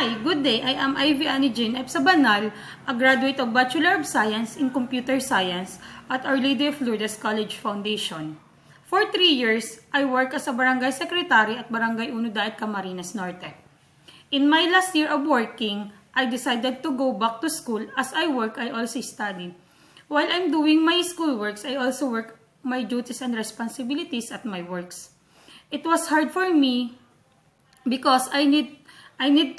Hi, good day. I am Ivy Anijin F. Sabanal, a graduate of Bachelor of Science in Computer Science at Our Lady of Lourdes College Foundation. For 3 years, I work as a barangay secretary at Barangay Unudait, Camarines Norte. In my last year of working, I decided to go back to school. As I work, I also study. While I'm doing my school works, I also work my duties and responsibilities at my works. It was hard for me because I need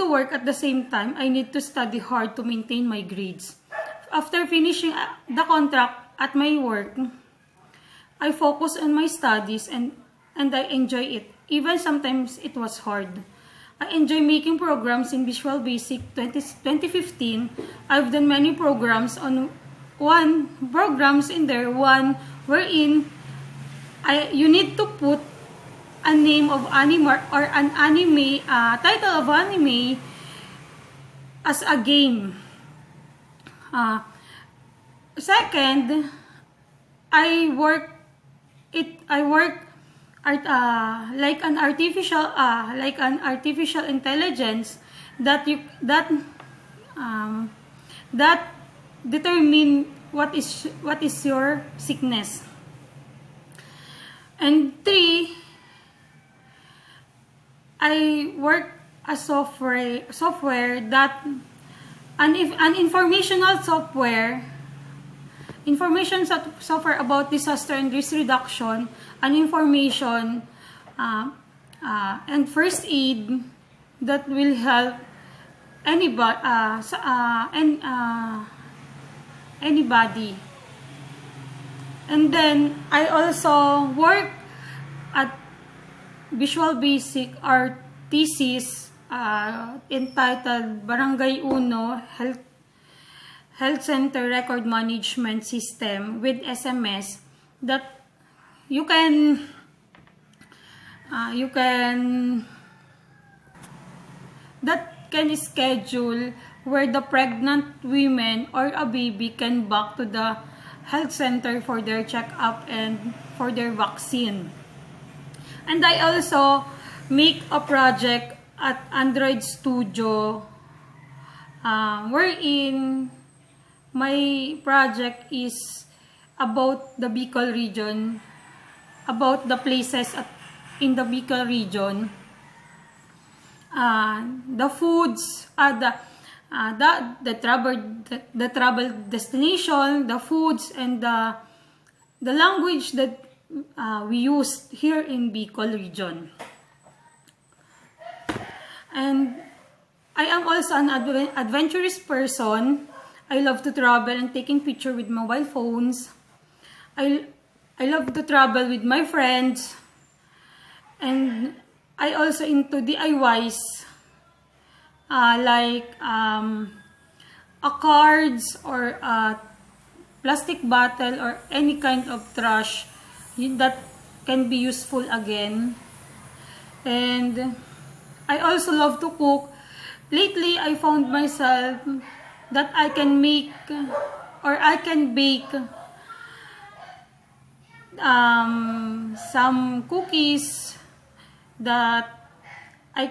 to work at the same time. I need to study hard to maintain my grades. After finishing the contract at my work, I focus on my studies and I enjoy it. Even sometimes it was hard. I enjoy making programs in Visual Basic 2015. I've done many programs on one wherein you need to put a name of anime or an anime title of anime as a game. Second, I work like an artificial intelligence that determine what is your sickness. And 3, I work a software that an informational software about disaster and risk reduction, an information and first aid that will help anybody. And then I also work at Visual Basic, our thesis entitled Barangay Uno Health Center Record Management System with SMS that you can schedule where the pregnant women or a baby can back to the health center for their checkup and for their vaccine. And I also make a project at Android Studio wherein my project is about the Bicol region, about the places in the Bicol region, the foods, the travel destination, the foods, and the language that we use here in Bicol region. And I am also an adventurous person. I love to travel and taking picture with mobile phones. I love to travel with my friends. And I also into DIYs like a cards or a plastic bottle or any kind of trash that can be useful again. And I also love to cook. Lately, I found myself that I can make or I can bake some cookies that I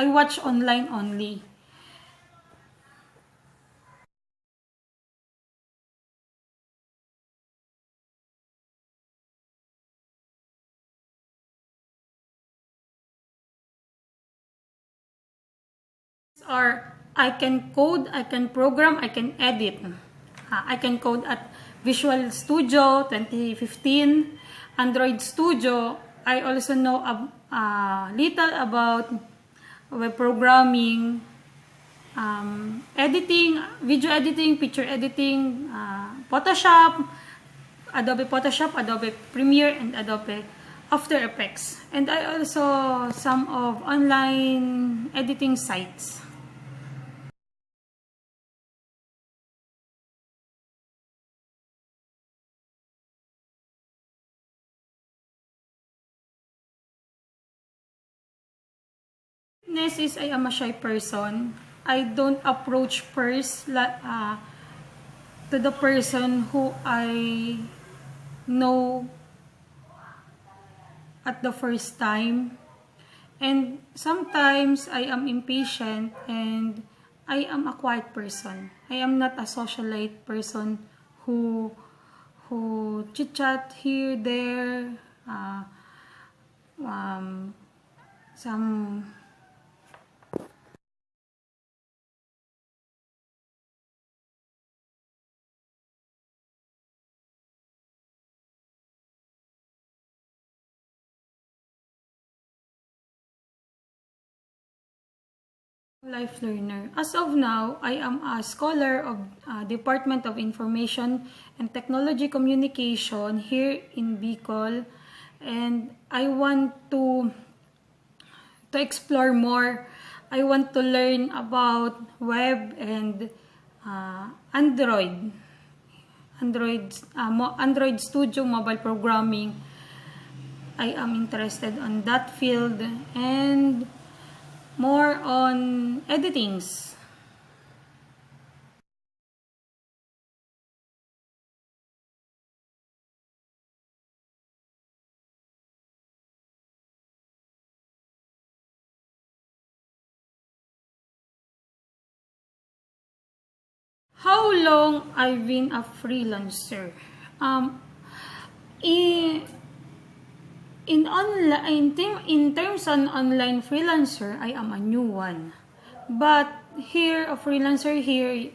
watch online only. Or I can code, I can program, I can edit. I can code at Visual Studio 2015, Android Studio. I also know little about web programming, editing, video editing, picture editing, Photoshop, Adobe Photoshop, Adobe Premiere, and Adobe After Effects. And I also some of online editing sites. Next is I am a shy person. I don't approach first to the person who I know at the first time. And sometimes I am impatient and I am a quiet person. I am not a socialite person who chit chat here, there, um, some life learner. As of now, I am a scholar of Department of Information and Technology Communication here in Bicol, and I want to explore more. I want to learn about web and Android Studio mobile programming. I am interested on that field and more on editings. How long I've been a freelancer? Um, in in terms on online freelancer, I am a new one. But here, a freelancer here,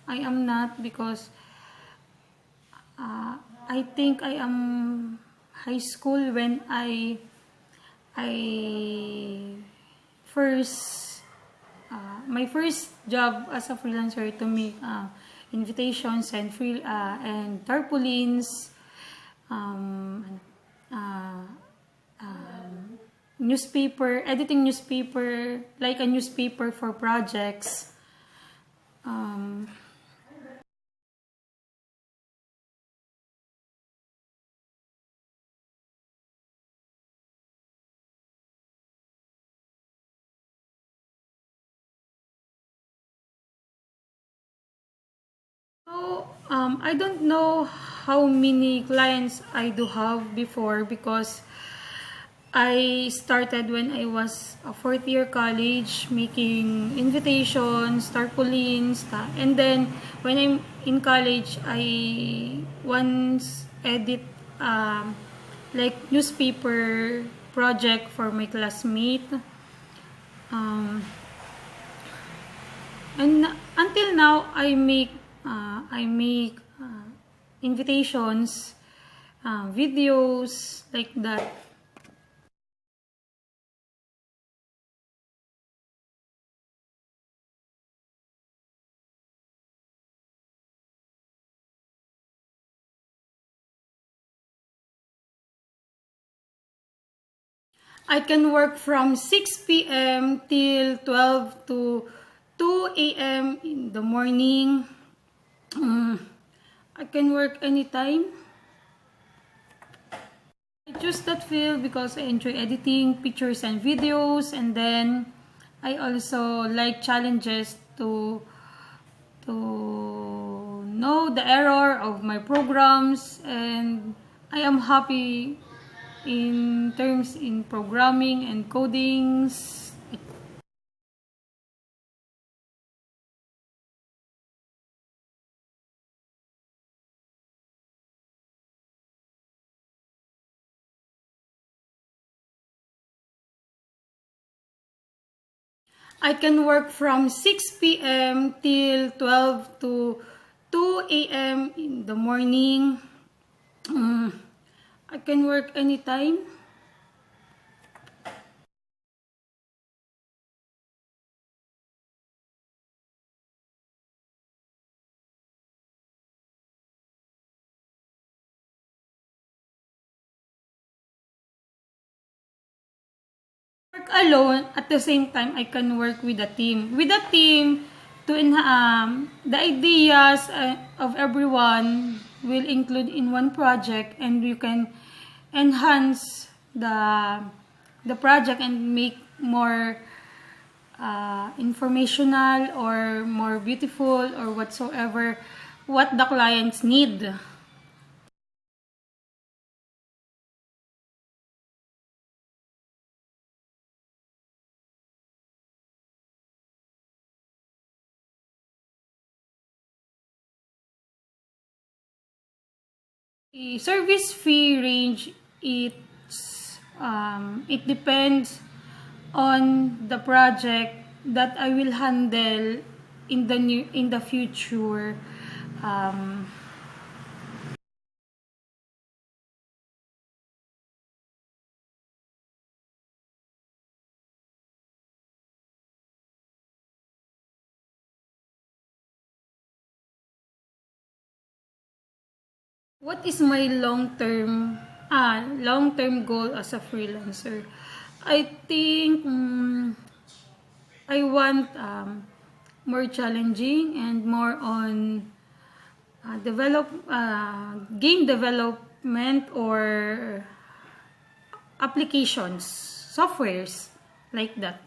I am not because I think I am high school when I first my first job as a freelancer to make invitations and and tarpaulins, um, uh, newspaper, editing newspaper, like a newspaper for projects. Um, I don't know how many clients I do have before because I started when I was a fourth year college making invitations, tarpaulins, and then when I'm in college, I once edit like newspaper project for my classmate. Um, and until now, I make invitations, videos like that. I can work from 6 p.m. till 12 to 2 a.m. in the morning. Mm, I can work anytime. I choose that field because I enjoy editing pictures and videos, and then I also like challenges to know the error of my programs, and I am happy in terms in programming and codings. I can work from 6 p.m. till 12 to 2 a.m. in the morning. Mm, I can work anytime. Work alone, at the same time I can work with a team. With a team, the ideas of everyone will include in one project, and you can enhance the project and make more informational or more beautiful or whatsoever what the clients need. The service fee range, it depends on the project that I will handle in the future. Um, what is my long-term goal as a freelancer? I think I want more challenging and more on game development or applications, softwares like that.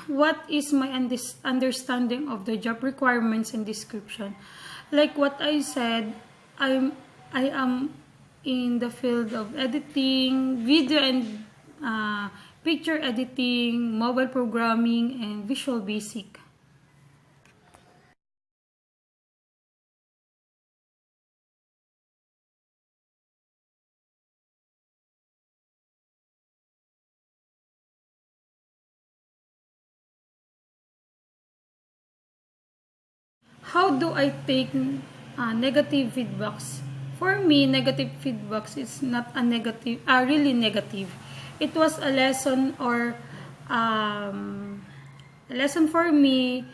What is my understanding of the job requirements and description? Like what I said, I am in the field of editing, video and picture editing, mobile programming, and Visual Basic. How do I take negative feedbacks? For me, negative feedbacks is not really negative. It was a lesson or a lesson for me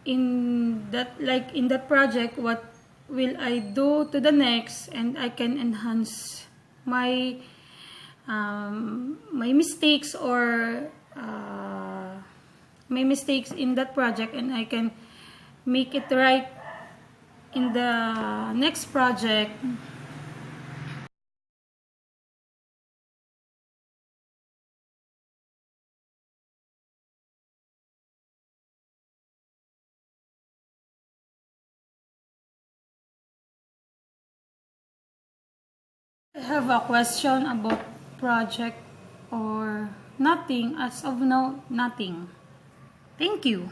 in that project. What will I do to the next, and I can enhance my my mistakes or my mistakes in that project, and I can make it right in the next project. I have a question about project or nothing. As of now, nothing. Thank you.